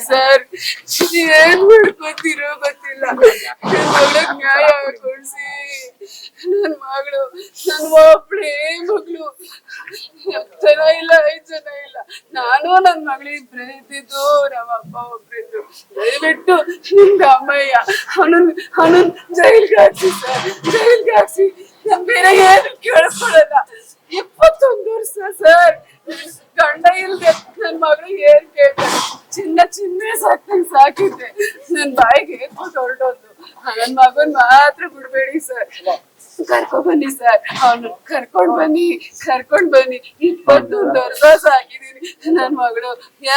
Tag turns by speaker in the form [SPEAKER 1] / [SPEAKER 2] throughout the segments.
[SPEAKER 1] Sir. ಏನ್ ಮಾಡ್ಕೊತೀರೋ ಗೊತ್ತಿಲ್ಲ. ನನ್ ಮಗಳಗ್ ನ್ಯಾಯ ಕೊಡ್ಸಿ. ನನ್ ಮಗಳು ನನ್ ಒಬ್ಳೇ ಮಗಳು. ಜನ ಇಲ್ಲ, 5 ಜನ ಇಲ್ಲ. ನಾನು ನನ್ ಮಗಳು ಇಬ್ರೇ ಇದ್ದಿದ್ದು. ನಮ್ಮ ಅಪ್ಪ ಒಬ್ರಿದ್ರು. ದಯವಿಟ್ಟು ನಿಮ್ಗೆ ಅಮ್ಮಯ್ಯ ಅವನನ್ ಜೈಲ್ಗೆ ಹಾಕ್ಸಿ ಸರ್, ಜೈಲ್ಗೆ ಹಾಕ್ಸಿ. ನಮ್ ಬೇರೆ ಏನು ಕೇಳಿಸ್ಕೊಳಲ್ಲ. 21 ವರ್ಷ ಸರ್, ಗಂಡ ಇಲ್ದೆ ನನ್ ಮಗಳು ಏನ್ ಕೇಳ್ತಾರೆ? ಚಿನ್ನ ಸಾಕಿದ್ದೆ. ನನ್ ಬಾಯಿಗೆ ಹೊರಟೋದು. ನನ್ ಮಗನ್ ಮಾತ್ರ ಬಿಡ್ಬೇಡಿ ಸರ್. ಕರ್ಕೊಂಡ್ ಬನ್ನಿ ಸರ್, ಅವನು ಕರ್ಕೊಂಡ್ ಬನ್ನಿ. 21 ವರ್ಷ ಸಾಕಿದೀನಿ. ನನ್ ಮಗಳು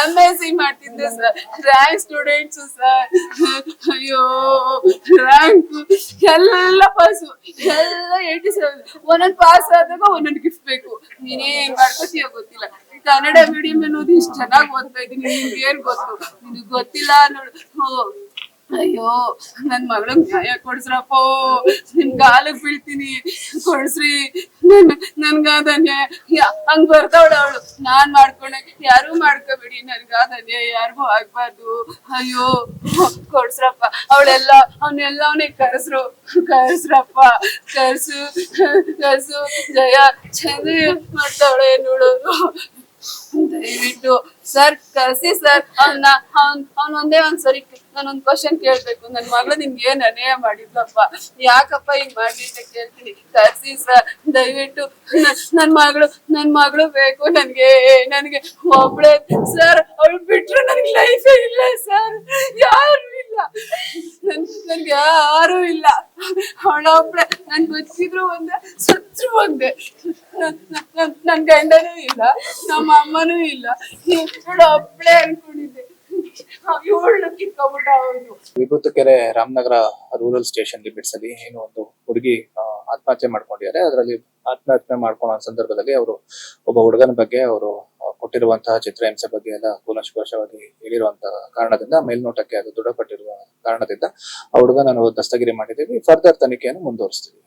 [SPEAKER 1] MSc ಮಾಡ್ತಿದ್ದೆ ಸರ್, ರ್ಯಾಂಕ್ ಸ್ಟೂಡೆಂಟ್ಸ್ ಸರ್. ಅಯ್ಯೋ, ರ್ಯಾಂಕ್ ಎಲ್ಲ ಪಾಸು, ಎಲ್ಲ 87. ಒಂದೊಂದ್ ಪಾಸ್ ಆದಾಗ ಒಂದೊಂದ್ ಗಿಫ್ಟ್ ಬೇಕು. ನೀನೇನ್ ಮಾಡ್ಕೊತೀಯೋ ಗೊತ್ತಿಲ್ಲ. ಕನ್ನಡ ಮೀಡಿಯಂ ಅನ್ನೋದು ಇಷ್ಟು ಚೆನ್ನಾಗಿ ಓದ್ತಾ ಇದೀನಿ, ನಿಮ್ಗೆ ಏನ್ ಗೊತ್ತು? ನಿನಗ್ ಗೊತ್ತಿಲ್ಲ ನೋಡು. ಅಯ್ಯೋ, ನನ್ ಮಗಳಗ್ ನ್ಯಾಯ ಕೊಡ್ಸ್ರಪ್ಪ. ನಿಮ್ ಗಾಲಕ್ ಬೀಳ್ತೀನಿ, ಕೊಡ್ಸ್ರಿ. ನನ್ಗಾದ ನ್ಯಾಯ. ಹಂಗ್ ಬರ್ತಾವಳ ಅವಳು. ನಾನ್ ಮಾಡ್ಕೊಂಡೆ, ಯಾರು ಮಾಡ್ಕೋಬೇಡಿ. ನನ್ಗಾದ ನ್ಯಾಯ ಯಾರಿಗೂ ಆಗ್ಬಾರ್ದು. ಅಯ್ಯೋ, ಕೊಡ್ಸ್ರಪ್ಪ. ಅವನ್ನೆಲ್ಲವನೇ ಕರ್ಸ್ರಪ್ಪ. ಕರ್ಸು. ಜಯ ಚಂದ ಮಾಡ್ತಾವಳೆ ನೋಡೋದು. ದಯವಿಟ್ಟು ಸರ್ ಕರ್ಸಿ ಸರ್. ಅವ್ನ ಒಂದೇ ಒಂದ್ಸರಿ ನಾನೊಂದ್ ಕ್ವಶನ್ ಕೇಳ್ಬೇಕು. ನನ್ ಮಗಳು ನಿಮ್ಗೆ ಏನ್ ಅನ್ಯಾಯ ಮಾಡಿದ್ಲಪ್ಪ? ಯಾಕಪ್ಪ ಹಿಂಗ್ ಮಾಡಿ ಅಂತ ಕೇಳ್ತೀನಿ. ಕರ್ಸಿ ಸರ್ ದಯವಿಟ್ಟು. ನನ್ ಮಗಳು ಬೇಕು ನನ್ಗೆ ಒಬ್ಳೆ ಸರ್. ಅವಳು ಬಿಟ್ರೆ ನನ್ಗೆ ಲೈಫೇ ಇಲ್ಲ ಸರ್. ಯಾರು ಇಲ್ಲ, ನನ್ಗೆ ಯಾರು ಇಲ್ಲ. ಅವಳೊಬ್ಳೆ. ನನ್ ಬದುಕಿದ್ರು ಒಂದೇ, ಸತ್ರು ಒಂದೇ. ನನ್ ಗಂಡನೂ ಇಲ್ಲ, ನಮ್ಮ ಅಮ್ಮನೂ ಇಲ್ಲ. ಇವಳು ಒಬ್ಳೆ ಅನ್ಕೊಂಡಿದ್ದೆ. ಇವಳು ಕಿತ್ಕೊಬಿಟ್ಟ ಅವನು.
[SPEAKER 2] ವಿಭೂತಕೆರೆ ರಾಮನಗರ ರೂರಲ್ ಸ್ಟೇಷನ್ ಲಿಮಿಟ್ಸ್ ಅಲ್ಲಿ ಏನು ಒಂದು ಹುಡುಗಿ ಆತ್ಮಹತ್ಯೆ ಮಾಡ್ಕೊಂಡಿದ್ದಾರೆ. ಅದರಲ್ಲಿ ಆತ್ಮಹತ್ಯೆ ಮಾಡ್ಕೊಳ್ಳೋ ಸಂದರ್ಭದಲ್ಲಿ ಅವರು ಒಬ್ಬ ಹುಡುಗನ ಬಗ್ಗೆ ಅವರು ಕೊಟ್ಟಿರುವಂತಹ ಚಿತ್ರಹಿಂಸೆ ಬಗ್ಗೆ ಎಲ್ಲ ಕೂಲಂಕಷವಾಗಿ ಹೇಳಿರುವಂತಹ ಕಾರಣದಿಂದ, ಮೇಲ್ನೋಟಕ್ಕೆ ಅದು ದೃಢಪಟ್ಟಿರುವ ಕಾರಣದಿಂದ ಆ ಹುಡುಗನ ನಾವು ದಸ್ತಗಿರಿ ಮಾಡಿದ್ದೀವಿ. ಫರ್ದರ್ ತನಿಖೆಯನ್ನು ಮುಂದುವರಿಸ್ತೀವಿ.